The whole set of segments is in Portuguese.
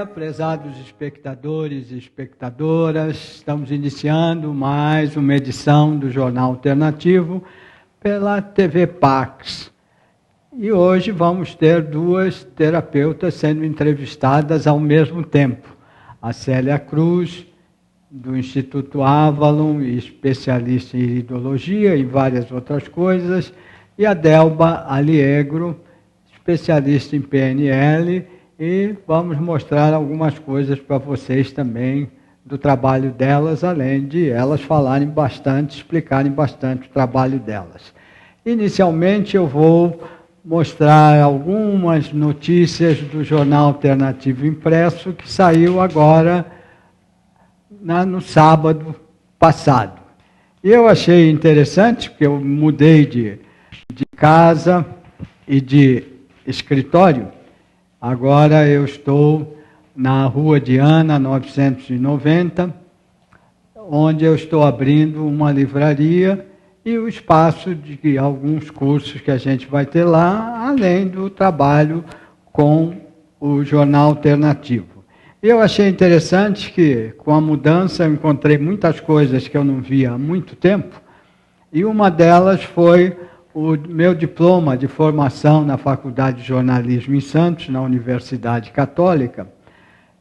dia, prezados espectadores e espectadoras. Estamos iniciando mais uma edição do Jornal Alternativo pela TV Pax. E hoje vamos ter duas terapeutas sendo entrevistadas ao mesmo tempo. A Célia Cruz, do Instituto Avalon, especialista em iridologia e várias outras coisas, e a Delba Aliegro, especialista em PNL, e vamos mostrar algumas coisas para vocês também do trabalho delas, além de elas falarem bastante, explicarem bastante o trabalho delas. Inicialmente eu vou mostrar algumas notícias do Jornal Alternativo Impresso, que saiu agora no sábado passado. E eu achei interessante, porque eu mudei de casa e de escritório. Agora eu estou na Rua Diana, 990, onde eu estou abrindo uma livraria e o espaço de alguns cursos que a gente vai ter lá, além do trabalho com o Jornal Alternativo. Eu achei interessante que, com a mudança, eu encontrei muitas coisas que eu não via há muito tempo, e uma delas foi o meu diploma de formação na Faculdade de Jornalismo em Santos, na Universidade Católica.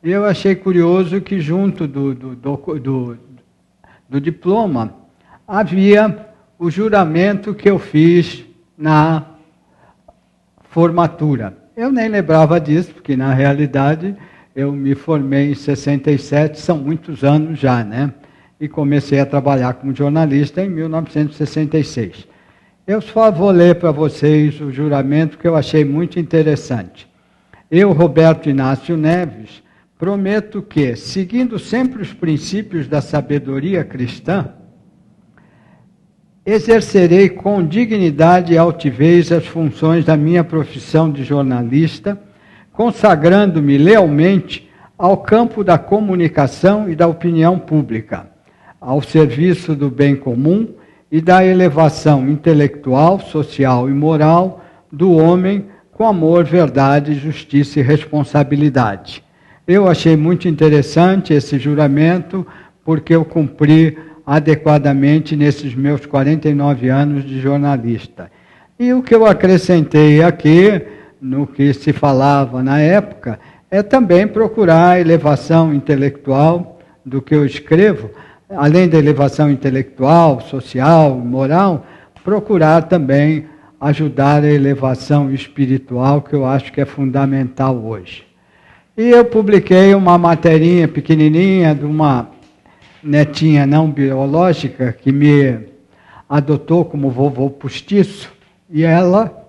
E eu achei curioso que, junto do diploma, havia o juramento que eu fiz na formatura. Eu nem lembrava disso, porque, na realidade, eu me formei em 67, são muitos anos já, né? E comecei a trabalhar como jornalista em 1966. Eu só vou ler para vocês o juramento que eu achei muito interessante. Eu, Roberto Inácio Neves, prometo que, seguindo sempre os princípios da sabedoria cristã, exercerei com dignidade e altivez as funções da minha profissão de jornalista, consagrando-me lealmente ao campo da comunicação e da opinião pública, ao serviço do bem comum e da elevação intelectual, social e moral do homem com amor, verdade, justiça e responsabilidade. Eu achei muito interessante esse juramento, porque eu cumpri adequadamente nesses meus 49 anos de jornalista. E o que eu acrescentei aqui, no que se falava na época, é também procurar a elevação intelectual do que eu escrevo, além da elevação intelectual, social, moral, procurar também ajudar a elevação espiritual, que eu acho que é fundamental hoje. E eu publiquei uma materinha pequenininha de uma netinha não biológica que me adotou como vovô postiço, e ela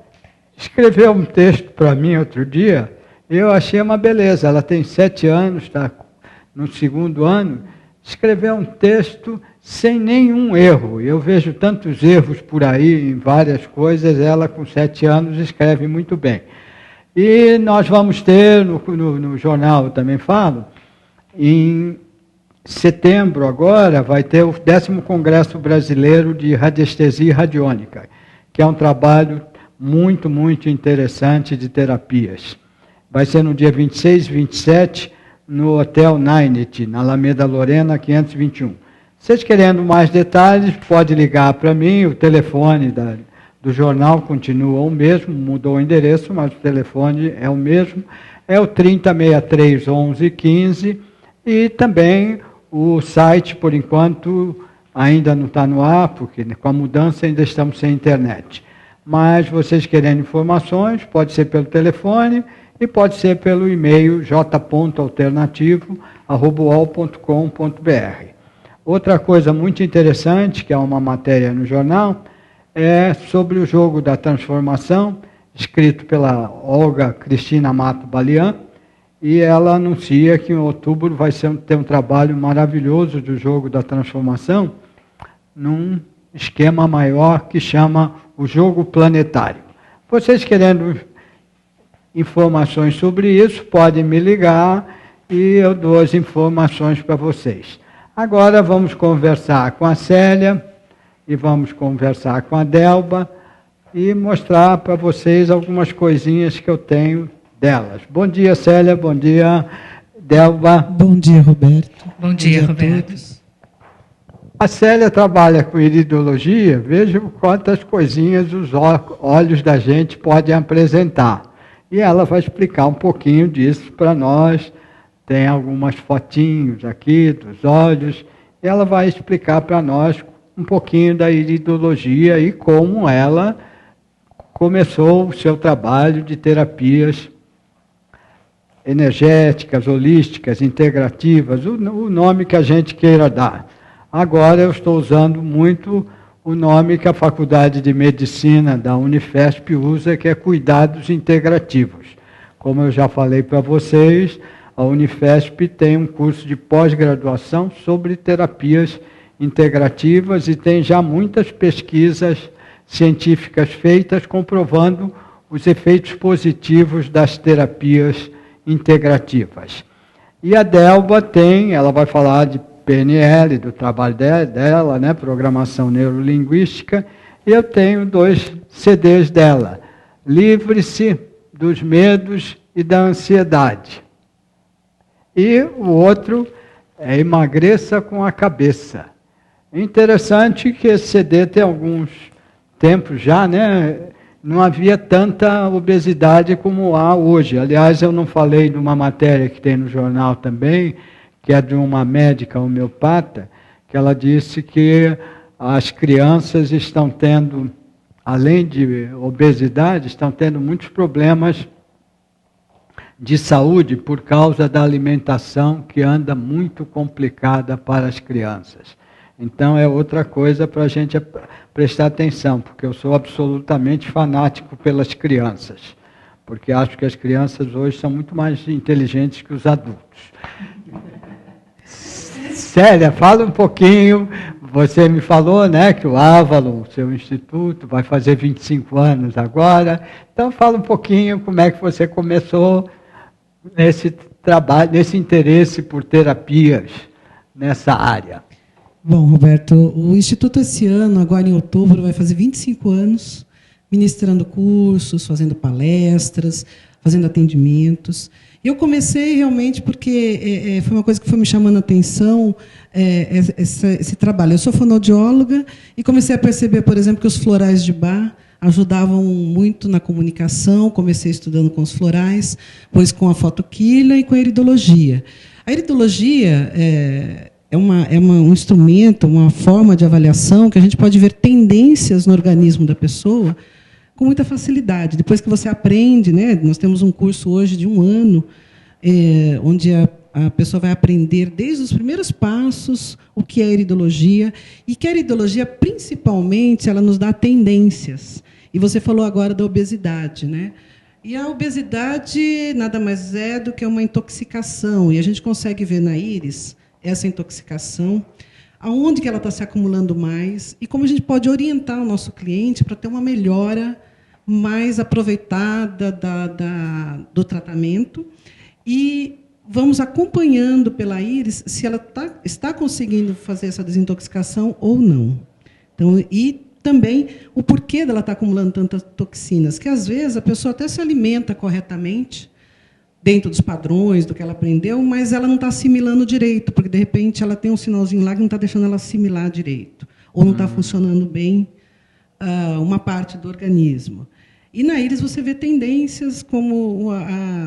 escreveu um texto para mim outro dia, e eu achei uma beleza. Ela tem 7 anos, está no 2º ano, escreveu um texto sem nenhum erro. Eu vejo tantos erros por aí em várias coisas, ela com 7 anos escreve muito bem. E nós vamos ter, no jornal eu também falo, em setembro agora vai ter o 10º Congresso Brasileiro de Radiestesia e Radiônica, que é um trabalho muito, muito interessante de terapias. Vai ser no dia 26 e 27, no Hotel Ninet, na Alameda Lorena, 521. Vocês querendo mais detalhes, pode ligar para mim, o telefone do jornal continua o mesmo, mudou o endereço, mas o telefone é o mesmo, é o 3063 1115, e também o site, por enquanto, ainda não está no ar, porque com a mudança ainda estamos sem internet. Mas vocês querendo informações, pode ser pelo telefone, e pode ser pelo e-mail j.alternativo@uol.com.br. Outra coisa muito interessante, que é uma matéria no jornal, é sobre o jogo da transformação, escrito pela Olga Cristina Mato Balian, e ela anuncia que em outubro vai ter um trabalho maravilhoso do jogo da transformação, num esquema maior que chama o jogo planetário. Vocês querendo informações sobre isso, podem me ligar e eu dou as informações para vocês. Agora vamos conversar com a Célia e vamos conversar com a Delba e mostrar para vocês algumas coisinhas que eu tenho delas. Bom dia, Célia, bom dia, Delba. Bom dia, Roberto. Bom dia, Roberto. A Célia trabalha com iridologia, veja quantas coisinhas os olhos da gente podem apresentar. E ela vai explicar um pouquinho disso para nós. Tem algumas fotinhos aqui dos olhos. E ela vai explicar para nós um pouquinho da iridologia e como ela começou o seu trabalho de terapias energéticas, holísticas, integrativas, o nome que a gente queira dar. Agora eu estou usando muito o nome que a Faculdade de Medicina da Unifesp usa, que é cuidados integrativos. Como eu já falei para vocês, a Unifesp tem um curso de pós-graduação sobre terapias integrativas e tem já muitas pesquisas científicas feitas comprovando os efeitos positivos das terapias integrativas. E a Delba ela vai falar de PNL, do trabalho dela, né, programação neurolinguística, e eu tenho 2 CDs dela, Livre-se dos Medos e da Ansiedade. E o outro é Emagreça com a Cabeça. Interessante que esse CD tem alguns tempos já, né? Não havia tanta obesidade como há hoje. Aliás, eu não falei de uma matéria que tem no jornal também, que é de uma médica homeopata, que ela disse que as crianças estão tendo, além de obesidade, estão tendo muitos problemas de saúde por causa da alimentação que anda muito complicada para as crianças. Então é outra coisa para a gente prestar atenção, porque eu sou absolutamente fanático pelas crianças, porque acho que as crianças hoje são muito mais inteligentes que os adultos. Célia, fala um pouquinho. Você me falou, né, que o Avalon, o seu instituto, vai fazer 25 anos agora. Então, fala um pouquinho como é que você começou nesse trabalho, nesse interesse por terapias nessa área. Bom, Roberto, o Instituto esse ano, agora em outubro, vai fazer 25 anos, ministrando cursos, fazendo palestras, fazendo atendimentos. Eu comecei realmente porque foi uma coisa que foi me chamando a atenção, esse trabalho. Eu sou fonoaudióloga e comecei a perceber, por exemplo, que os florais de Bach ajudavam muito na comunicação. Comecei estudando com os florais, depois com a fotoquímica e com a iridologia. A iridologia é um instrumento, uma forma de avaliação que a gente pode ver tendências no organismo da pessoa com muita facilidade. Depois que você aprende, né, nós temos um curso hoje de 1 ano, onde a pessoa vai aprender desde os primeiros passos o que é a iridologia, e que a iridologia, principalmente, ela nos dá tendências. E você falou agora da obesidade, né? E a obesidade nada mais é do que uma intoxicação, e a gente consegue ver na íris essa intoxicação, aonde que ela está se acumulando mais, e como a gente pode orientar o nosso cliente para ter uma melhora mais aproveitada do tratamento, e vamos acompanhando pela íris se ela está conseguindo fazer essa desintoxicação ou não. Então, e também o porquê dela estar acumulando tantas toxinas, que às vezes a pessoa até se alimenta corretamente, dentro dos padrões, do que ela aprendeu, mas ela não está assimilando direito, porque, de repente, ela tem um sinalzinho lá que não está deixando ela assimilar direito, ou não está funcionando bem uma parte do organismo. E na íris você vê tendências como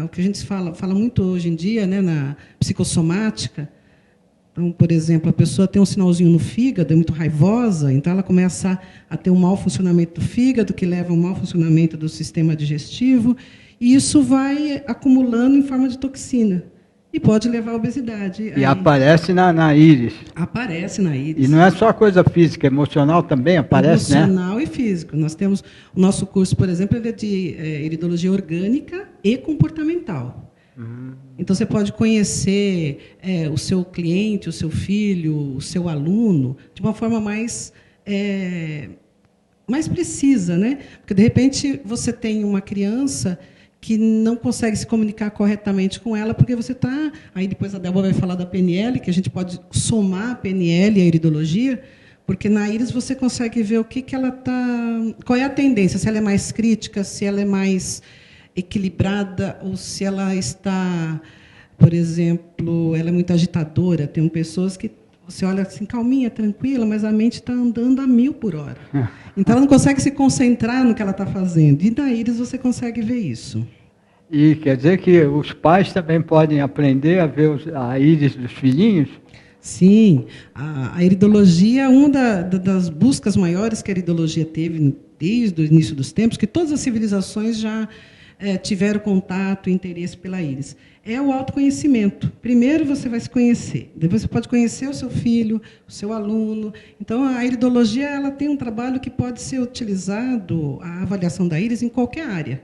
o que a gente fala muito hoje em dia, né, na psicossomática. Então, por exemplo, a pessoa tem um sinalzinho no fígado, é muito raivosa, então ela começa a ter um mau funcionamento do fígado, que leva ao mau funcionamento do sistema digestivo, e isso vai acumulando em forma de toxina. E pode levar à obesidade. E aparece na íris. Aparece na íris. E não é só coisa física, emocional também aparece, emocional, né? E físico. Nós temos o nosso curso, por exemplo, ele é de iridologia orgânica e comportamental. Então, você pode conhecer o seu cliente, o seu filho, o seu aluno, de uma forma mais precisa, né? Porque, de repente, você tem uma criança que não consegue se comunicar corretamente com ela, porque você está... Aí depois a Débora vai falar da PNL, que a gente pode somar a PNL e a iridologia, porque na íris você consegue ver o que ela está... Qual é a tendência, se ela é mais crítica, se ela é mais equilibrada, ou se ela está Por exemplo, ela é muito agitadora. Tem pessoas que você olha assim, calminha, tranquila, mas a mente está andando a 1000 por hora. Então, ela não consegue se concentrar no que ela está fazendo. E na íris você consegue ver isso. E quer dizer que os pais também podem aprender a ver a íris dos filhinhos? Sim. A iridologia é uma das buscas maiores que a iridologia teve desde o início dos tempos, que todas as civilizações já tiveram contato e interesse pela íris. É o autoconhecimento. Primeiro você vai se conhecer, depois você pode conhecer o seu filho, o seu aluno. Então, a iridologia ela tem um trabalho que pode ser utilizado, a avaliação da íris, em qualquer área.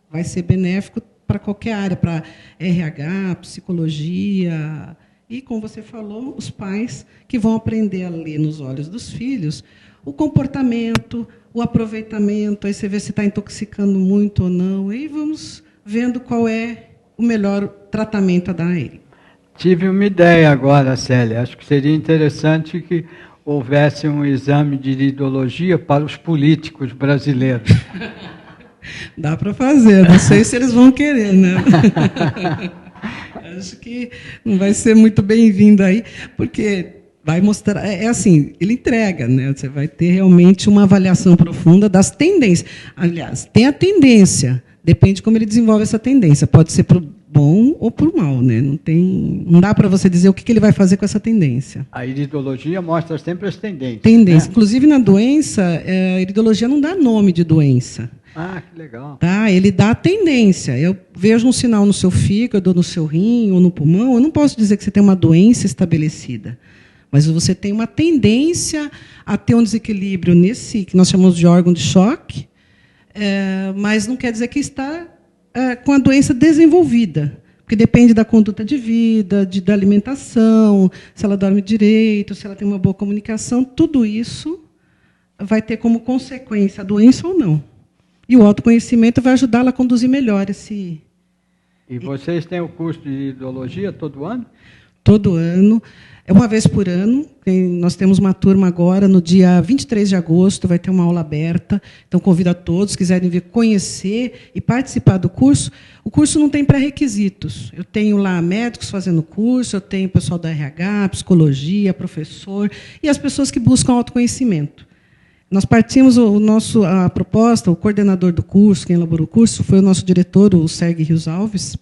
Vai ser benéfico para qualquer área, para RH, psicologia. E, como você falou, os pais que vão aprender a ler nos olhos dos filhos o comportamento, o aproveitamento, aí você vê se está intoxicando muito ou não, e vamos vendo qual é o melhor tratamento a dar a ele. Tive uma ideia agora, Célia. Acho que seria interessante que houvesse um exame de iridologia para os políticos brasileiros. Dá para fazer, não sei se eles vão querer, né? Acho que não vai ser muito bem-vindo aí, porque vai mostrar, assim, ele entrega, né? Você vai ter realmente uma avaliação profunda das tendências. Aliás, tem a tendência, depende de como ele desenvolve essa tendência. Pode ser para o bom ou para o mal, né? Não dá para você dizer o que ele vai fazer com essa tendência. A iridologia mostra sempre as tendências. Tendência. Né? Inclusive, na doença, a iridologia não dá nome de doença. Ah, que legal. Tá? Ele dá a tendência. Eu vejo um sinal no seu fígado, no seu rim ou no pulmão, eu não posso dizer que você tem uma doença estabelecida. Mas você tem uma tendência a ter um desequilíbrio nesse, que nós chamamos de órgão de choque, mas não quer dizer que está com a doença desenvolvida, porque depende da conduta de vida, da alimentação, se ela dorme direito, se ela tem uma boa comunicação, tudo isso vai ter como consequência a doença ou não. E o autoconhecimento vai ajudá-la a conduzir melhor esse... E vocês têm o curso de iridologia todo ano? Todo ano. É uma vez por ano. Nós temos uma turma agora, no dia 23 de agosto, vai ter uma aula aberta. Então, convido a todos, se quiserem vir conhecer e participar do curso. O curso não tem pré-requisitos. Eu tenho lá médicos fazendo curso, eu tenho pessoal da RH, psicologia, professor, e as pessoas que buscam autoconhecimento. Nós partimos a proposta, o coordenador do curso, quem elaborou o curso, foi o nosso diretor, o Sérgio Rios Alves,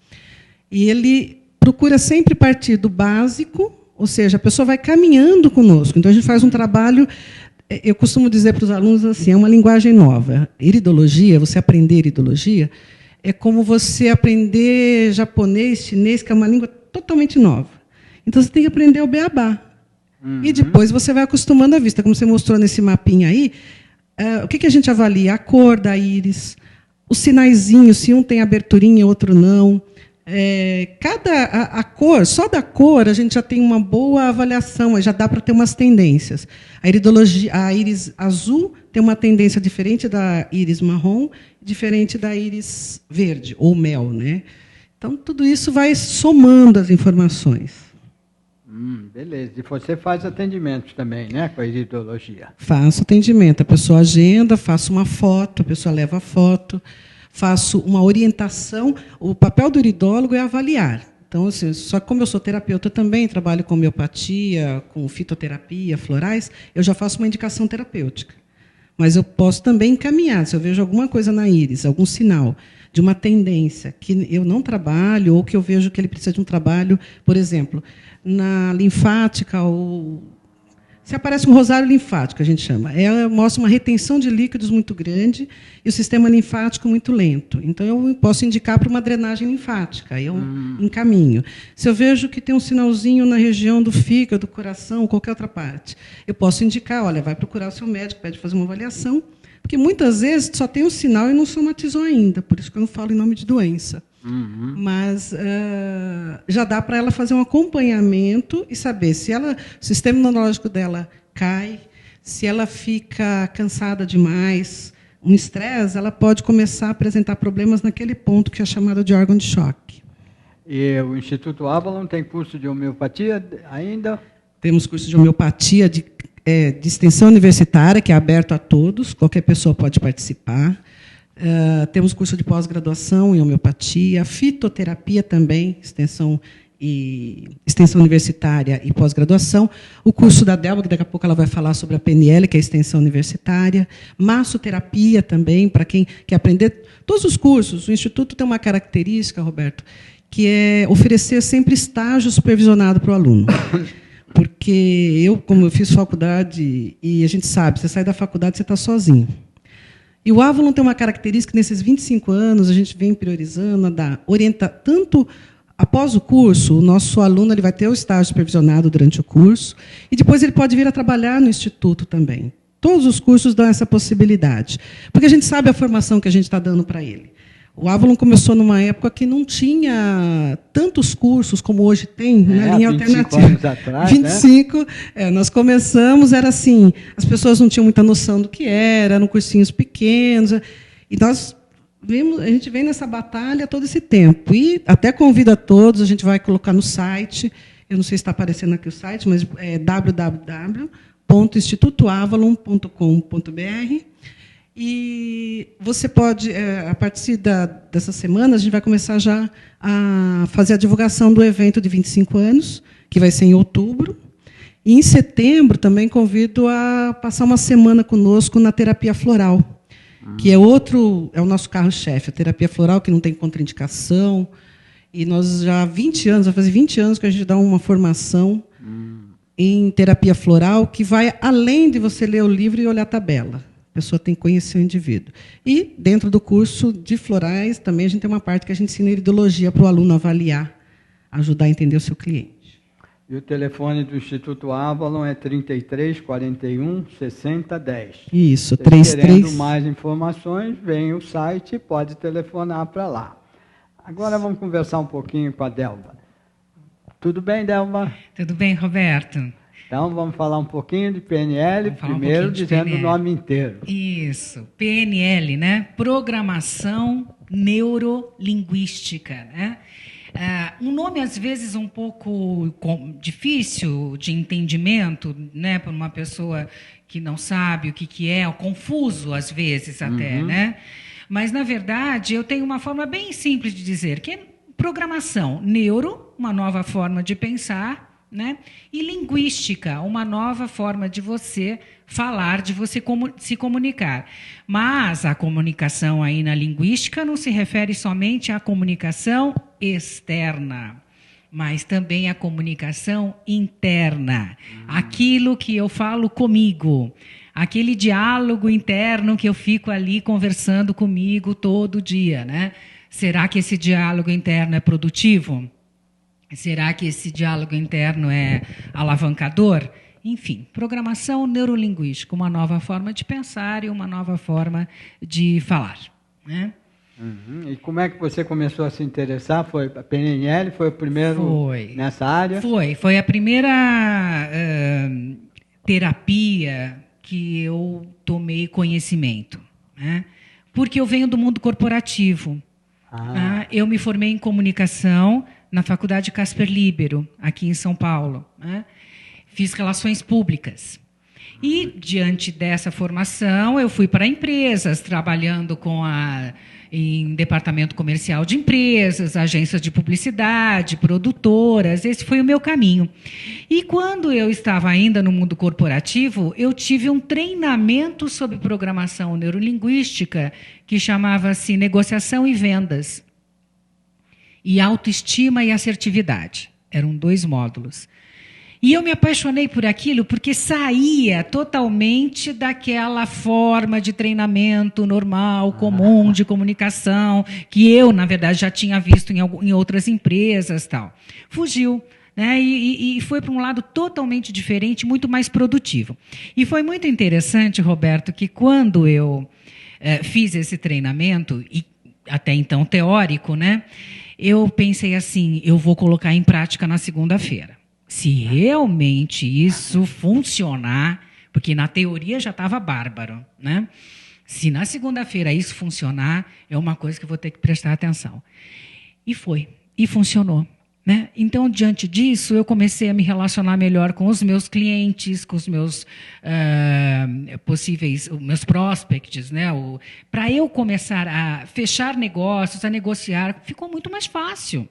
e ele procura sempre partir do básico, ou seja, a pessoa vai caminhando conosco. Então, a gente faz um trabalho, eu costumo dizer para os alunos assim, é uma linguagem nova. Iridologia, você aprender iridologia, é como você aprender japonês, chinês, que é uma língua totalmente nova. Então, você tem que aprender o beabá. E depois você vai acostumando a vista. Como você mostrou nesse mapinha aí, o que a gente avalia? A cor da íris, os sinaizinhos, se um tem aberturinha e outro não. A cor, só da cor, a gente já tem uma boa avaliação, já dá para ter umas tendências. A iridologia, a íris azul tem uma tendência diferente da íris marrom, diferente da íris verde, ou mel, né? Então, tudo isso vai somando as informações. Beleza. E você faz atendimentos também, né, com a iridologia? Faço atendimento. A pessoa agenda, faço uma foto, a pessoa leva a foto, faço uma orientação. O papel do iridólogo é avaliar. Então, assim, só que como eu sou terapeuta também, trabalho com homeopatia, com fitoterapia, florais, eu já faço uma indicação terapêutica. Mas eu posso também encaminhar, se eu vejo alguma coisa na íris, algum sinal de uma tendência que eu não trabalho, ou que eu vejo que ele precisa de um trabalho, por exemplo, na linfática, ou se aparece um rosário linfático, a gente chama. Ela mostra uma retenção de líquidos muito grande e o sistema linfático muito lento. Então, eu posso indicar para uma drenagem linfática, aí eu encaminho. Se eu vejo que tem um sinalzinho na região do fígado, do coração, ou qualquer outra parte, eu posso indicar, olha, vai procurar o seu médico, pede fazer uma avaliação, porque muitas vezes só tem um sinal e não somatizou ainda, por isso que eu não falo em nome de doença. Mas já dá para ela fazer um acompanhamento e saber se o sistema imunológico dela cai, se ela fica cansada demais, um estresse, ela pode começar a apresentar problemas naquele ponto que é chamado de órgão de choque. E o Instituto Avalon tem curso de homeopatia ainda? Temos curso de homeopatia de extensão universitária, que é aberto a todos, qualquer pessoa pode participar. Temos curso de pós-graduação em homeopatia, fitoterapia também, extensão e extensão universitária e pós-graduação, o curso da Delba, que daqui a pouco ela vai falar sobre a PNL, que é a extensão universitária, massoterapia também, para quem quer aprender, todos os cursos. O Instituto tem uma característica, Roberto, que é oferecer sempre estágio supervisionado para o aluno. Porque eu, como eu fiz faculdade, e a gente sabe, você sai da faculdade, você está sozinho. E o Avalon tem uma característica, nesses 25 anos, a gente vem priorizando, tanto após o curso, o nosso aluno ele vai ter o estágio supervisionado durante o curso, e depois ele pode vir a trabalhar no Instituto também. Todos os cursos dão essa possibilidade, porque a gente sabe a formação que a gente está dando para ele. O Avalon começou numa época que não tinha tantos cursos como hoje tem na linha 25 alternativa. anos atrás, 25, nós começamos, era assim, as pessoas não tinham muita noção do que era, eram cursinhos pequenos, e a gente vem nessa batalha todo esse tempo. E até convido a todos, a gente vai colocar no site, eu não sei se está aparecendo aqui o site, mas é www.institutoavalon.com.br. E você pode, a partir dessa semana, a gente vai começar já a fazer a divulgação do evento de 25 anos, que vai ser em outubro. E, em setembro, também convido a passar uma semana conosco na terapia floral, que é o nosso carro-chefe, a terapia floral, que não tem contraindicação. E nós já há 20 anos, vai fazer 20 anos que a gente dá uma formação em terapia floral, que vai além de você ler o livro e olhar a tabela. A pessoa tem que conhecer o indivíduo. E, dentro do curso de florais, também a gente tem uma parte que a gente ensina iridologia para o aluno avaliar, ajudar a entender o seu cliente. E o telefone do Instituto Avalon é 33 41 60 10. Isso, 33. Querendo mais informações, vem o site e pode telefonar para lá. Agora vamos conversar um pouquinho com a Delba. Tudo bem, Delba? Tudo bem, Roberto? Então, vamos falar um pouquinho de PNL, primeiro dizendo PNL. O nome inteiro. Isso, PNL, né? Programação Neurolinguística, né? Um nome, às vezes, um pouco difícil de entendimento, né? Para uma pessoa que não sabe o que é, confuso, às vezes, até, né? Mas, na verdade, eu tenho uma forma bem simples de dizer, que é programação. Neuro, uma nova forma de pensar, né? E linguística, uma nova forma de você falar, de você se comunicar. Mas a comunicação aí na linguística não se refere somente à comunicação externa, mas também à comunicação interna. Aquilo que eu falo comigo, aquele diálogo interno que eu fico ali conversando comigo todo dia, né? Será que esse diálogo interno é produtivo? Será que esse diálogo interno é alavancador? Enfim, programação neurolinguística, uma nova forma de pensar e uma nova forma de falar, né? E como é que você começou a se interessar? Foi a PNL? Foi o primeiro nessa área? Foi a primeira terapia que eu tomei conhecimento, né? Porque eu venho do mundo corporativo. Eu me formei em comunicação na Faculdade Casper Libero, aqui em São Paulo, né? Fiz relações públicas. E, diante dessa formação, eu fui para empresas, trabalhando em departamento comercial de empresas, agências de publicidade, produtoras. Esse foi o meu caminho. E, quando eu estava ainda no mundo corporativo, eu tive um treinamento sobre programação neurolinguística que chamava-se Negociação e Vendas. E autoestima e assertividade. Eram 2 módulos. E eu me apaixonei por aquilo porque saía totalmente daquela forma de treinamento normal, comum, de comunicação, que eu, na verdade, já tinha visto em outras empresas. Tal. Fugiu, né? E foi para um lado totalmente diferente, muito mais produtivo. E foi muito interessante, Roberto, que quando eu fiz esse treinamento, e até então teórico, né? Eu pensei assim, eu vou colocar em prática na segunda-feira. Se realmente isso funcionar, porque na teoria já estava bárbaro, né? Se na segunda-feira isso funcionar, é uma coisa que eu vou ter que prestar atenção. E foi, e funcionou, né? Então, diante disso, eu comecei a me relacionar melhor com os meus clientes, com os meus meus prospects, né? Para eu começar a fechar negócios, a negociar, ficou muito mais fácil.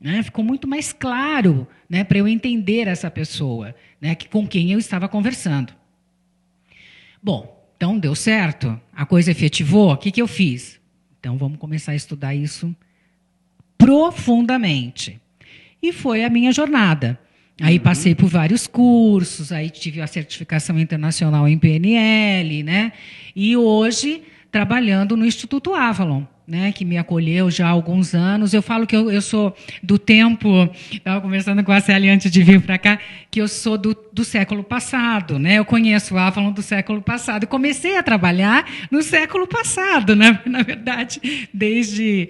né? Ficou muito mais claro, né, para eu entender essa pessoa, né, com quem eu estava conversando. Bom, então deu certo, a coisa efetivou, o que eu fiz? Então vamos começar a estudar isso profundamente. E foi a minha jornada. Aí passei por vários cursos, aí tive a certificação internacional em PNL, né? E hoje trabalhando no Instituto Avalon, né, que me acolheu já há alguns anos. Eu falo que eu sou do tempo, estava conversando com a Célia antes de vir para cá, que eu sou do século passado, né? Eu conheço o Avalon do século passado. Eu comecei a trabalhar no século passado, né? Na verdade, desde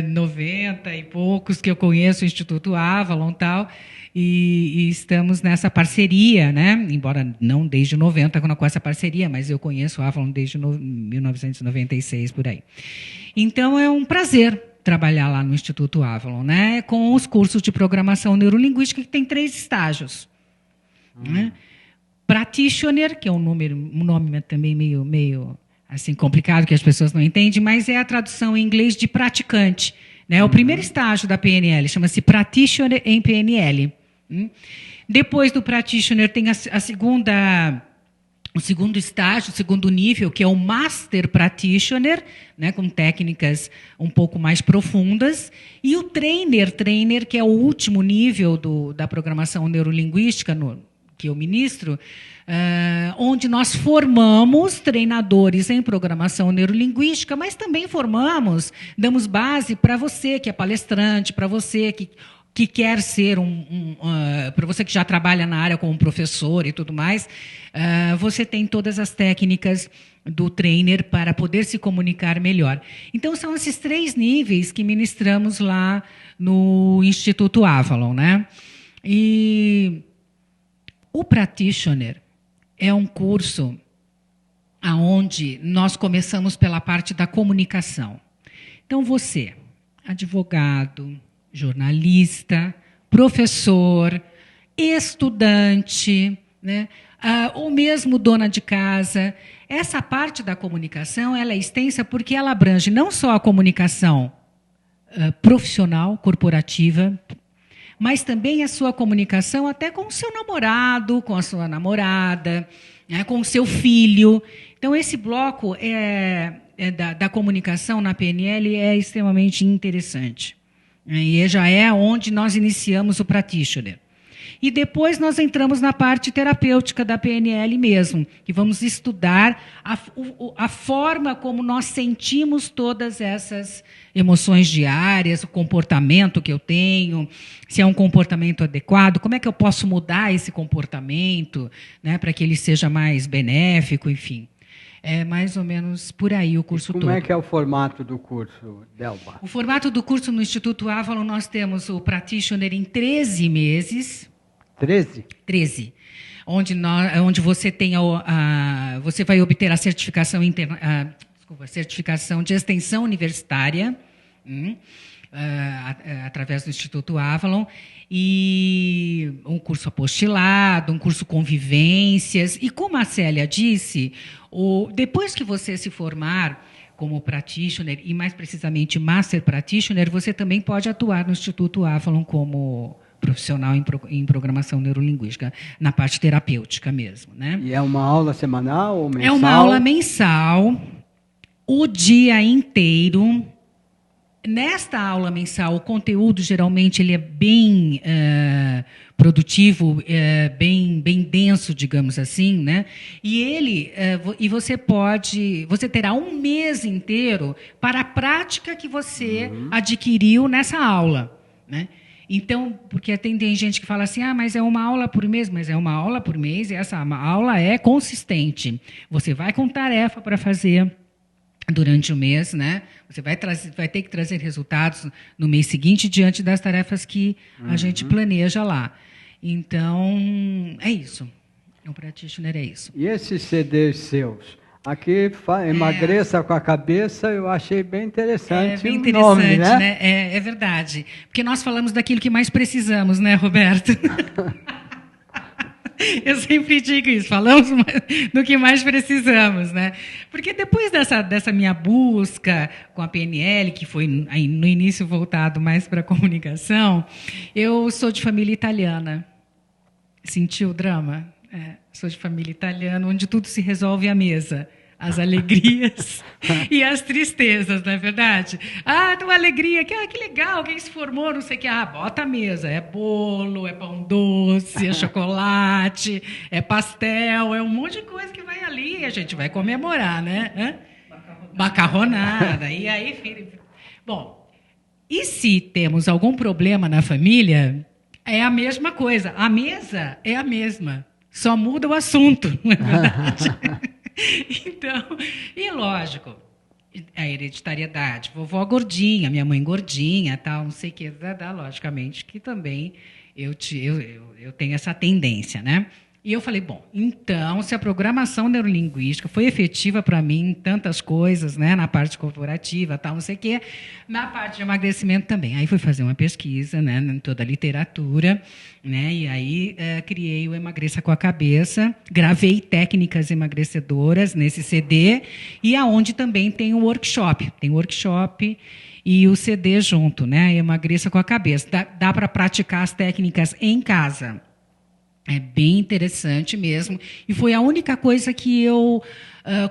90 e poucos que eu conheço o Instituto Avalon e tal. E estamos nessa parceria, né? Embora não desde 90 com essa parceria, mas eu conheço o Avalon desde 1996, por aí. Então, é um prazer trabalhar lá no Instituto Avalon, né? Com os cursos de programação neurolinguística, que tem 3 estágios. Né? Practitioner, que é um nome também meio assim, complicado, que as pessoas não entendem, mas é a tradução em inglês de praticante. Né? O primeiro estágio da PNL chama-se Practitioner em PNL. Depois do Practitioner tem o segundo estágio, o segundo nível, que é o Master Practitioner, né, com técnicas um pouco mais profundas, e o Trainer, que é o último nível da programação neurolinguística que eu ministro, onde nós formamos treinadores em programação neurolinguística, mas também damos base para você que é palestrante, para você que quer ser para você que já trabalha na área como professor e tudo mais, você tem todas as técnicas do trainer para poder se comunicar melhor. Então, são esses 3 níveis que ministramos lá no Instituto Avalon, né? E o Practitioner é um curso onde nós começamos pela parte da comunicação. Então, você, advogado, jornalista, professor, estudante, né? Ou mesmo dona de casa. Essa parte da comunicação ela é extensa porque ela abrange não só a comunicação profissional, corporativa, mas também a sua comunicação até com o seu namorado, com a sua namorada, né? Com o seu filho. Então, esse bloco da comunicação na PNL é extremamente interessante. E já é onde nós iniciamos o Practitioner. E depois nós entramos na parte terapêutica da PNL mesmo, que vamos estudar a forma como nós sentimos todas essas emoções diárias, o comportamento que eu tenho, se é um comportamento adequado, como é que eu posso mudar esse comportamento, né, para que ele seja mais benéfico, enfim. É mais ou menos por aí o curso todo. Como é que é o formato do curso, Delba? O formato do curso no Instituto Avalon, nós temos o Practitioner em 13 meses. 13? 13. Onde você tem você vai obter a certificação certificação de extensão universitária, através do Instituto Avalon, e um curso apostilado, um curso convivências. E como a Célia disse, depois que você se formar como practitioner, e mais precisamente Master Practitioner, você também pode atuar no Instituto Avalon como profissional em programação neurolinguística, na parte terapêutica mesmo. Né? E é uma aula semanal ou mensal? É uma aula mensal, o dia inteiro. Nesta aula mensal, o conteúdo, geralmente, ele é bem produtivo, bem denso, digamos assim, né? E você terá um mês inteiro para a prática que você adquiriu nessa aula, né? Então, porque tem gente que fala assim, mas é uma aula por mês, mas é uma aula por mês e essa aula é consistente. Você vai com tarefa para fazer durante o mês, né? Você vai ter que trazer resultados no mês seguinte diante das tarefas que a gente planeja lá. Então, é isso. O Practitioner é isso. E esses CDs seus? Aqui, emagreça com a cabeça, eu achei bem interessante. É bem interessante, nome, né? É verdade. Porque nós falamos daquilo que mais precisamos, né, Roberto? Eu sempre digo isso, falamos do que mais precisamos, né? Porque depois dessa minha busca com a PNL, que foi aí, no início voltado mais para a comunicação, eu sou de família italiana. Sentiu o drama? Sou de família italiana, onde tudo se resolve à mesa. As alegrias e as tristezas, não é verdade? Uma alegria, que legal, quem se formou, não sei o que. Bota a mesa, é bolo, é pão doce, é chocolate, é pastel, é um monte de coisa que vai ali e a gente vai comemorar, né? Macarronada. E aí, filho. Bom, e se temos algum problema na família, é a mesma coisa. A mesa é a mesma, só muda o assunto, não é verdade? Então, e lógico, a hereditariedade, vovó gordinha, minha mãe gordinha, tal, não sei o que, logicamente que também eu tenho essa tendência, né? E eu falei, bom, então, se a programação neurolinguística foi efetiva para mim em tantas coisas, né, na parte corporativa, tal, não sei o quê, na parte de emagrecimento também. Aí fui fazer uma pesquisa, né, em toda a literatura, né, e aí criei o Emagreça com a Cabeça, gravei técnicas emagrecedoras nesse CD, e aonde também tem o workshop. Tem o workshop e o CD junto, né, Emagreça com a Cabeça. Dá para praticar as técnicas em casa. É bem interessante mesmo. E foi a única coisa que eu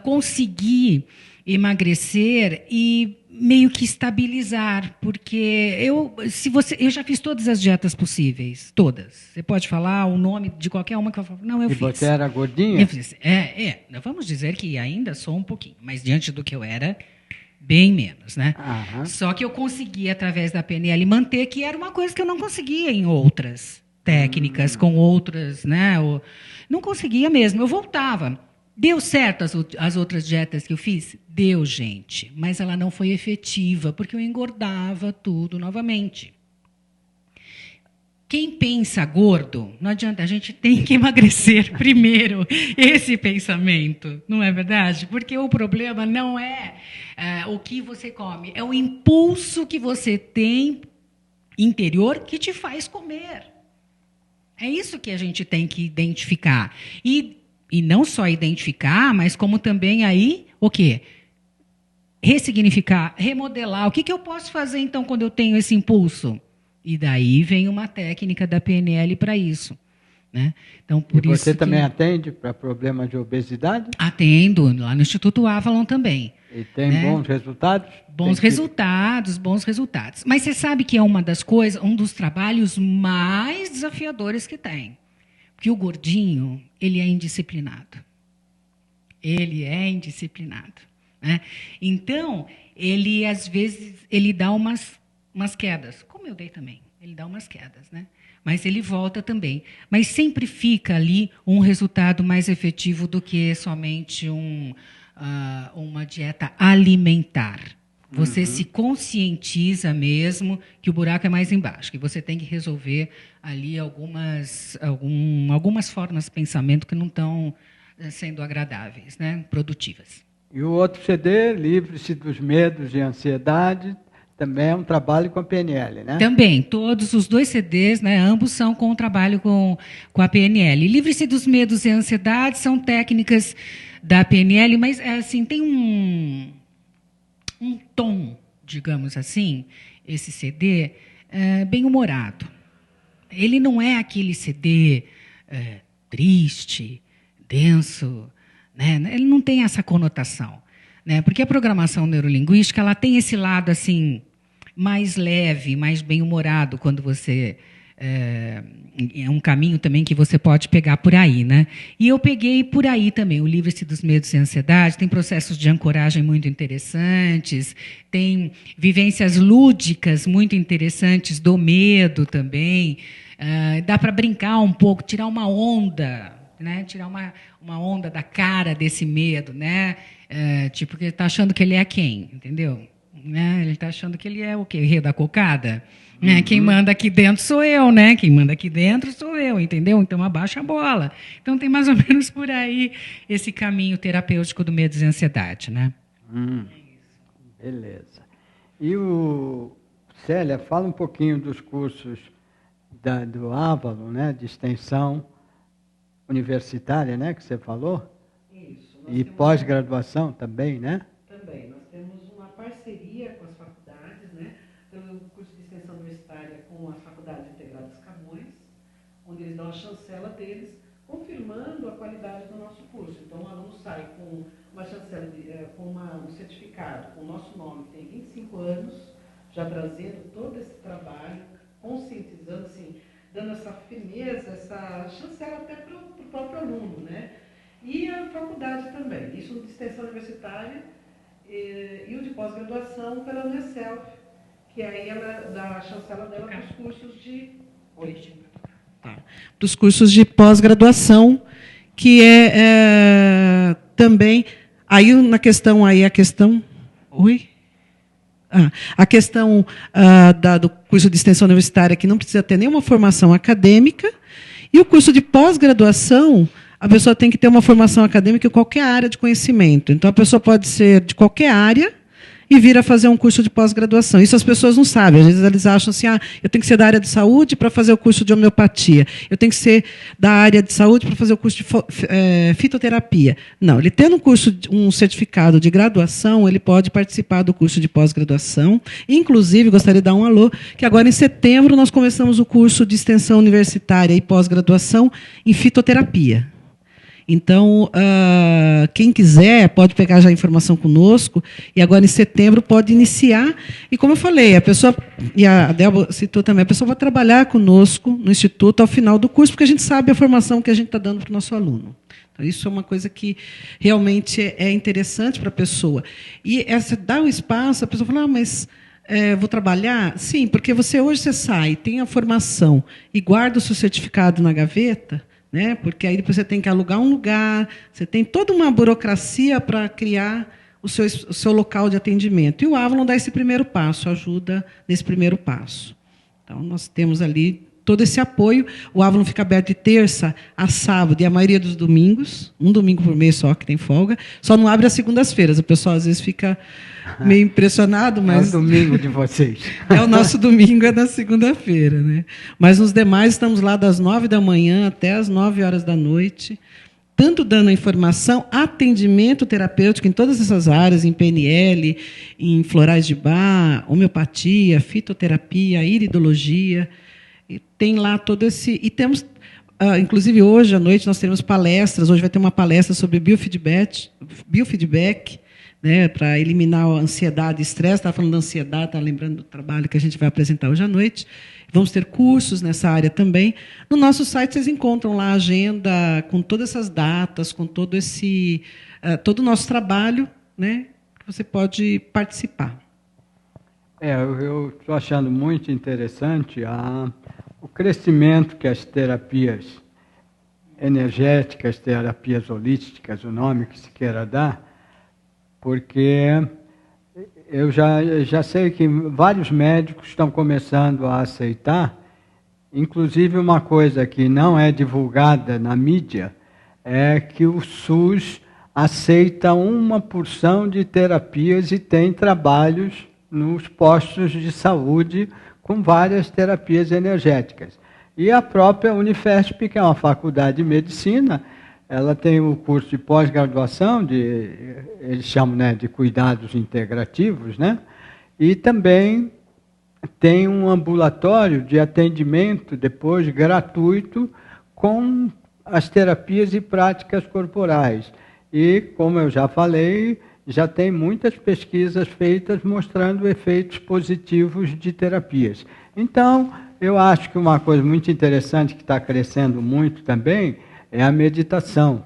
consegui emagrecer e meio que estabilizar, porque eu já fiz todas as dietas possíveis, todas. Você pode falar o nome de qualquer uma que eu falo. Não, eu fiz. E você era gordinha? Eu fiz. Vamos dizer que ainda sou um pouquinho, mas diante do que eu era, bem menos, né? Aham. Só que eu consegui, através da PNL, manter, que era uma coisa que eu não conseguia em outras técnicas, com outras, né? Não conseguia mesmo, eu voltava. Deu certo as outras dietas que eu fiz? Deu, gente, mas ela não foi efetiva, porque eu engordava tudo novamente. Quem pensa gordo, não adianta, a gente tem que emagrecer primeiro, esse pensamento, não é verdade? Porque o problema não é o que você come, é o impulso que você tem interior que te faz comer. É isso que a gente tem que identificar. E não só identificar, mas como também aí, o quê? Ressignificar, remodelar. O que eu posso fazer, então, quando eu tenho esse impulso? E daí vem uma técnica da PNL para isso. Né? Então, por isso você também atende para problemas de obesidade? Atendo, lá no Instituto Avalon também. E tem bons resultados? Bons resultados. Mas você sabe que é uma das coisas, um dos trabalhos mais desafiadores que tem. Porque o gordinho, ele é indisciplinado. Né? Então, ele, às vezes, ele dá umas quedas. Como eu dei também. Ele dá umas quedas, né? Mas ele volta também. Mas sempre fica ali um resultado mais efetivo do que somente uma dieta alimentar. Você se conscientiza mesmo que o buraco é mais embaixo, que você tem que resolver ali algumas formas de pensamento que não estão sendo agradáveis, né? Produtivas. E o outro CD, Livre-se dos Medos e Ansiedade, também é um trabalho com a PNL, né? Também, todos os 2 CDs, né, ambos são com o trabalho com a PNL. Livre-se dos medos e ansiedades são técnicas da PNL, mas assim, tem um tom, digamos assim, esse CD, bem humorado. Ele não é aquele CD triste, denso, né? Ele não tem essa conotação, né? Porque a programação neurolinguística ela tem esse lado assim mais leve, mais bem-humorado, quando você é um caminho também que você pode pegar por aí, né? E eu peguei por aí também, o Livre-se dos Medos e Ansiedade, tem processos de ancoragem muito interessantes, tem vivências lúdicas muito interessantes do medo também, dá para brincar um pouco, tirar uma onda, né? Tirar uma onda da cara desse medo, né? Tipo, que ele está achando que ele é quem, entendeu? Né? Ele está achando que ele é o quê? O rei da cocada? Né? Quem manda aqui dentro sou eu, né? Quem manda aqui dentro sou eu, entendeu? Então abaixa a bola. Então tem mais ou menos por aí esse caminho terapêutico do medo e ansiedade, né? Beleza. E Célia, fala um pouquinho dos cursos do Avalon, né? De extensão. universitária, né, que você falou? Isso. E pós-graduação também, né? Também. Nós temos uma parceria com as faculdades, né? Pelo curso de extensão universitária com as faculdades integradas Camões, onde eles dão a chancela deles, confirmando a qualidade do nosso curso. Então, o aluno sai com uma chancela, com um certificado com o nosso nome, que tem 25 anos, já trazendo todo esse trabalho, conscientizando, assim, dando essa firmeza, essa chancela até para o próprio aluno, né? E a faculdade também, isso de extensão universitária e o de pós-graduação pela Unicef, que aí ela dá a chancela dela para os cursos de... Tá. Para os cursos de pós-graduação, que também... Aí, na questão, a questão... Oi? A questão do curso de extensão universitária, que não precisa ter nenhuma formação acadêmica, e o curso de pós-graduação, a pessoa tem que ter uma formação acadêmica em qualquer área de conhecimento. Então, a pessoa pode ser de qualquer área e vir a fazer um curso de pós-graduação. Isso as pessoas não sabem. Às vezes eles acham assim, eu tenho que ser da área de saúde para fazer o curso de homeopatia. Eu tenho que ser da área de saúde para fazer o curso de fitoterapia. Não, ele tendo um certificado de graduação, ele pode participar do curso de pós-graduação. Inclusive, gostaria de dar um alô, que agora em setembro nós começamos o curso de extensão universitária e pós-graduação em fitoterapia. Então, quem quiser pode pegar já a informação conosco e agora em setembro pode iniciar. E como eu falei, a pessoa, e a Débora citou também, a pessoa vai trabalhar conosco no Instituto ao final do curso, porque a gente sabe a formação que a gente está dando para o nosso aluno. Então, isso é uma coisa que realmente é interessante para a pessoa. E dá o espaço, a pessoa fala, mas... vou trabalhar? Sim, porque hoje você sai, tem a formação e guarda o seu certificado na gaveta, né? Porque aí depois você tem que alugar um lugar, você tem toda uma burocracia para criar o seu local de atendimento. E o Avalon dá esse primeiro passo, ajuda nesse primeiro passo. Então, nós temos ali todo esse apoio. O Avalon fica aberto de terça a sábado e a maioria dos domingos, um domingo por mês só que tem folga, só não abre às segundas-feiras. O pessoal às vezes fica meio impressionado, mas... É o domingo de vocês. É o nosso domingo, é na segunda-feira, né? Mas nos demais estamos lá das 9 da manhã até as 9 horas da noite, tanto dando informação, atendimento terapêutico em todas essas áreas, em PNL, em florais de Bach, homeopatia, fitoterapia, iridologia. E tem lá todo esse... E temos, inclusive hoje à noite, nós teremos palestras. Hoje vai ter uma palestra sobre biofeedback, né, para eliminar a ansiedade e estresse. Estava falando da ansiedade, estava lembrando do trabalho que a gente vai apresentar hoje à noite. Vamos ter cursos nessa área também. No nosso site vocês encontram lá a agenda com todas essas datas, com todo o nosso trabalho, né, que você pode participar. Eu estou achando muito interessante o crescimento que as terapias energéticas, terapias holísticas, o nome que se queira dar, porque eu já sei que vários médicos estão começando a aceitar, inclusive uma coisa que não é divulgada na mídia, é que o SUS aceita uma porção de terapias e tem trabalhos nos postos de saúde com várias terapias energéticas. E a própria Unifesp, que é uma faculdade de medicina, ela tem o curso de pós-graduação, eles chamam, né, de cuidados integrativos, né? E também tem um ambulatório de atendimento depois gratuito com as terapias e práticas corporais. E, como eu já falei, já tem muitas pesquisas feitas mostrando efeitos positivos de terapias. Então, eu acho que uma coisa muito interessante que está crescendo muito também é a meditação.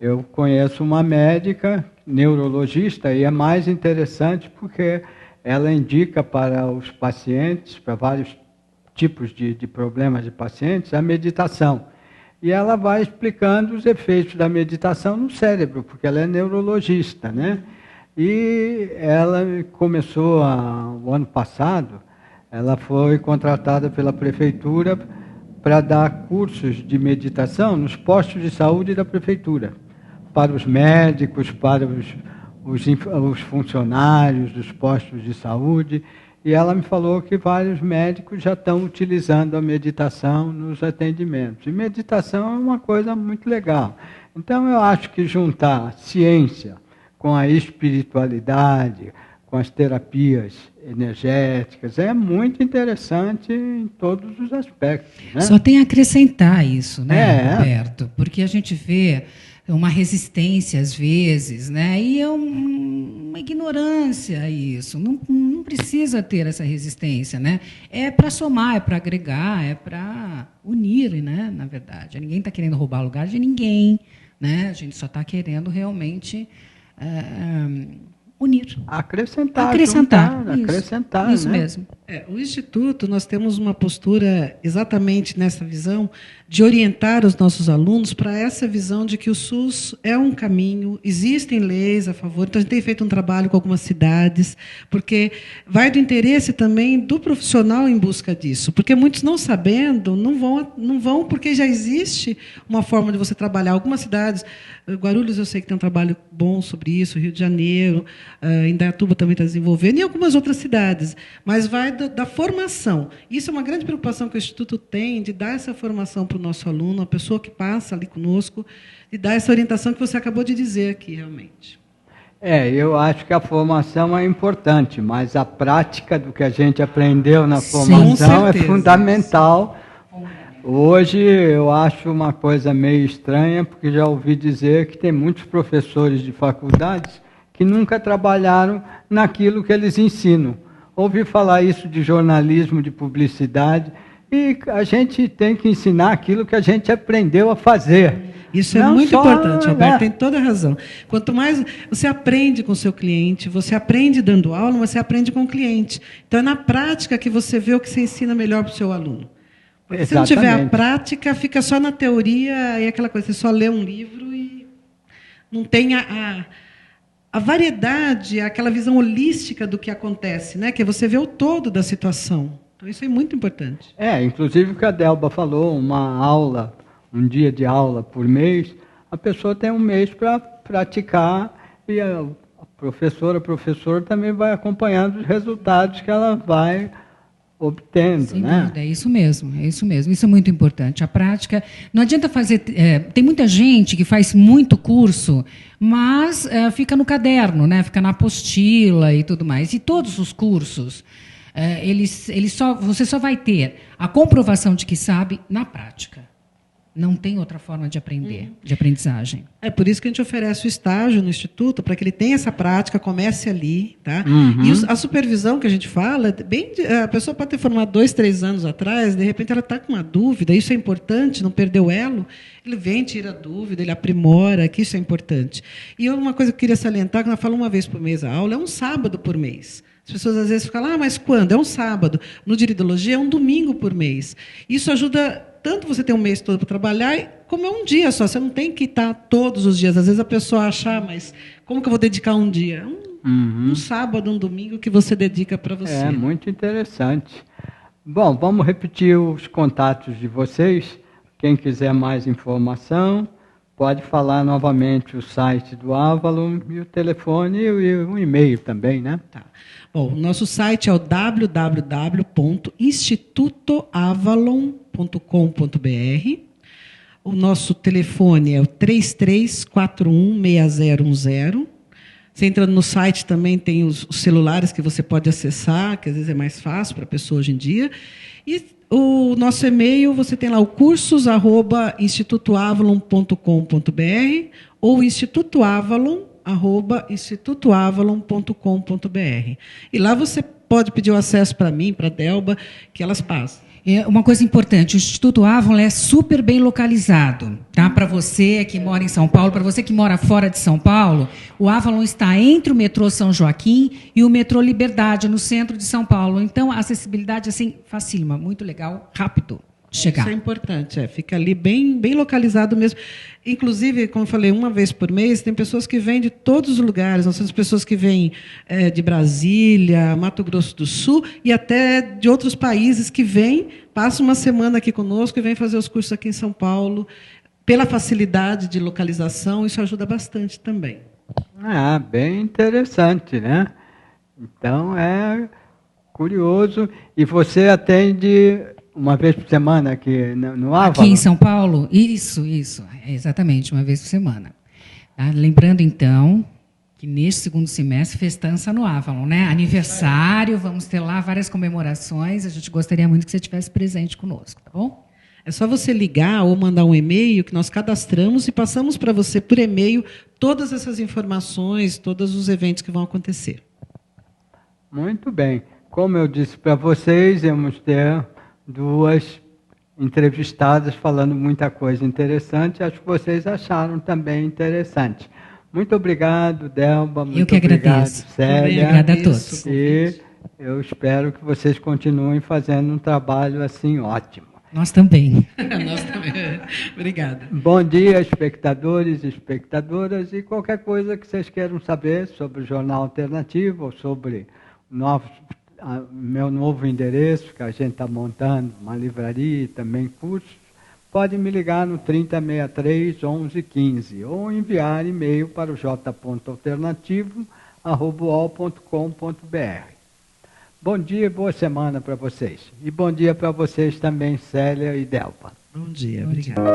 Eu conheço uma médica neurologista e é mais interessante porque ela indica para os pacientes, para vários tipos de problemas de pacientes, a meditação. E ela vai explicando os efeitos da meditação no cérebro, porque ela é neurologista, né? E ela começou, o ano passado, ela foi contratada pela prefeitura para dar cursos de meditação nos postos de saúde da prefeitura, para os médicos, para os funcionários dos postos de saúde. e ela me falou que vários médicos já estão utilizando a meditação nos atendimentos. E meditação é uma coisa muito legal. Então, eu acho que juntar ciência com a espiritualidade, com as terapias energéticas, é muito interessante em todos os aspectos. Né? Só tem a acrescentar isso, né, É. Roberto? Porque a gente vê uma resistência às vezes, né? E é uma ignorância a isso. Não precisa ter essa resistência, né? É para somar, é para agregar, é para unir, né? Na verdade, ninguém está querendo roubar o lugar de ninguém, né? A gente só está querendo realmente unir, Acrescentar, juntar, acrescentar, isso né? mesmo. O Instituto, nós temos uma postura exatamente nessa visão de orientar os nossos alunos para essa visão de que o SUS é um caminho, existem leis a favor, então a gente tem feito um trabalho com algumas cidades, porque vai do interesse também do profissional em busca disso, porque muitos não sabendo, não vão porque já existe uma forma de você trabalhar. Algumas cidades, Guarulhos eu sei que tem um trabalho bom sobre isso, Rio de Janeiro, Indaiatuba também está desenvolvendo, e algumas outras cidades, mas vai da formação. Isso é uma grande preocupação que o Instituto tem, de dar essa formação para o nosso aluno, a pessoa que passa ali conosco, de dar essa orientação que você acabou de dizer aqui, realmente. Eu acho que a formação é importante, mas a prática do que a gente aprendeu na formação é fundamental. Hoje eu acho uma coisa meio estranha, porque já ouvi dizer que tem muitos professores de faculdades que nunca trabalharam naquilo que eles ensinam. Ouvi falar isso de jornalismo, de publicidade, e a gente tem que ensinar aquilo que a gente aprendeu a fazer. Isso é muito importante, Roberto, tem toda a razão. Quanto mais você aprende com o seu cliente, você aprende dando aula, mas você aprende com o cliente. Então, é na prática que você vê o que você ensina melhor para o seu aluno. Porque se não tiver a prática, fica só na teoria e aquela coisa, você só lê um livro e não tem a variedade, aquela visão holística do que acontece, né? Que é você vê o todo da situação. Então, isso é muito importante. Inclusive o que a Delba falou, uma aula, um dia de aula por mês, a pessoa tem um mês para praticar e a professor também vai acompanhando os resultados que ela vai obtendo. Sem dúvida, é isso mesmo, isso é muito importante. A prática, não adianta fazer, tem muita gente que faz muito curso, mas fica no caderno, né? Fica na apostila e tudo mais. E todos os cursos, você só vai ter a comprovação de que sabe na prática. Não tem outra forma de aprender, de aprendizagem. É por isso que a gente oferece o estágio no Instituto, para que ele tenha essa prática, comece ali. Tá? E a supervisão que a gente fala, a pessoa pode ter formado 2, 3 anos atrás, de repente ela está com uma dúvida, isso é importante, não perder o elo, ele vem, tira a dúvida, ele aprimora, que isso é importante. E uma coisa que eu queria salientar, que nós falamos uma vez por mês a aula, é um sábado por mês. As pessoas às vezes ficam lá, mas quando? É um sábado. No de iridologia é um domingo por mês. Isso ajuda tanto você ter um mês todo para trabalhar, como é um dia só. Você não tem que estar todos os dias. Às vezes a pessoa acha, mas como que eu vou dedicar um dia? Um sábado, um domingo que você dedica para você. É muito interessante. Bom, vamos repetir os contatos de vocês. Quem quiser mais informação, pode falar novamente o site do Avalon e o telefone e o e-mail também, né? Tá. Bom, o nosso site é o www.institutoavalon.com.br. O nosso telefone é o 33416010. Você entrando no site também tem os celulares que você pode acessar, que às vezes é mais fácil para a pessoa hoje em dia. E o nosso e-mail, você tem lá o cursos@institutoavalon.com.br ou institutoavalon@institutoavalon.com.br. E lá você pode pedir o acesso para mim, para a Delba, que elas passam. Uma coisa importante, o Instituto Avalon é super bem localizado, tá? Para você que mora em São Paulo, para você que mora fora de São Paulo, o Avalon está entre o metrô São Joaquim e o metrô Liberdade, no centro de São Paulo. Então, a acessibilidade assim facílima, muito legal, rápido de chegar. Isso é importante, fica ali bem, bem localizado mesmo. Inclusive, como eu falei, uma vez por mês, tem pessoas que vêm de todos os lugares. Nós temos pessoas que vêm de Brasília, Mato Grosso do Sul e até de outros países que vêm, passam uma semana aqui conosco e vêm fazer os cursos aqui em São Paulo. Pela facilidade de localização, isso ajuda bastante também. Bem interessante, né? Então, curioso. E você atende uma vez por semana aqui no Ávalo? Aqui em São Paulo? Isso, exatamente, uma vez por semana. Tá? Lembrando, então, que neste segundo semestre, festança no Avalon, né? Aniversário, vamos ter lá várias comemorações, a gente gostaria muito que você estivesse presente conosco, tá bom? É só você ligar ou mandar um e-mail que nós cadastramos e passamos para você por e-mail todas essas informações, todos os eventos que vão acontecer. Muito bem. Como eu disse para vocês, vamos ter 2 entrevistadas falando muita coisa interessante. Acho que vocês acharam também interessante. Muito obrigado, Delba. Muito eu que agradeço. Obrigado, Célia. Obrigada a todos. E eu espero que vocês continuem fazendo um trabalho assim ótimo. Nós também. Nós também. Obrigada. Bom dia, espectadores e espectadoras, e qualquer coisa que vocês queiram saber sobre o Jornal Alternativo ou sobre meu novo endereço, que a gente está montando, uma livraria e também cursos, pode me ligar no 3063 1115 ou enviar e-mail para o j.alternativo@uol.com.br. Bom dia e boa semana para vocês. E bom dia para vocês também, Célia e Delpa. Bom dia, Bom obrigada. Dia.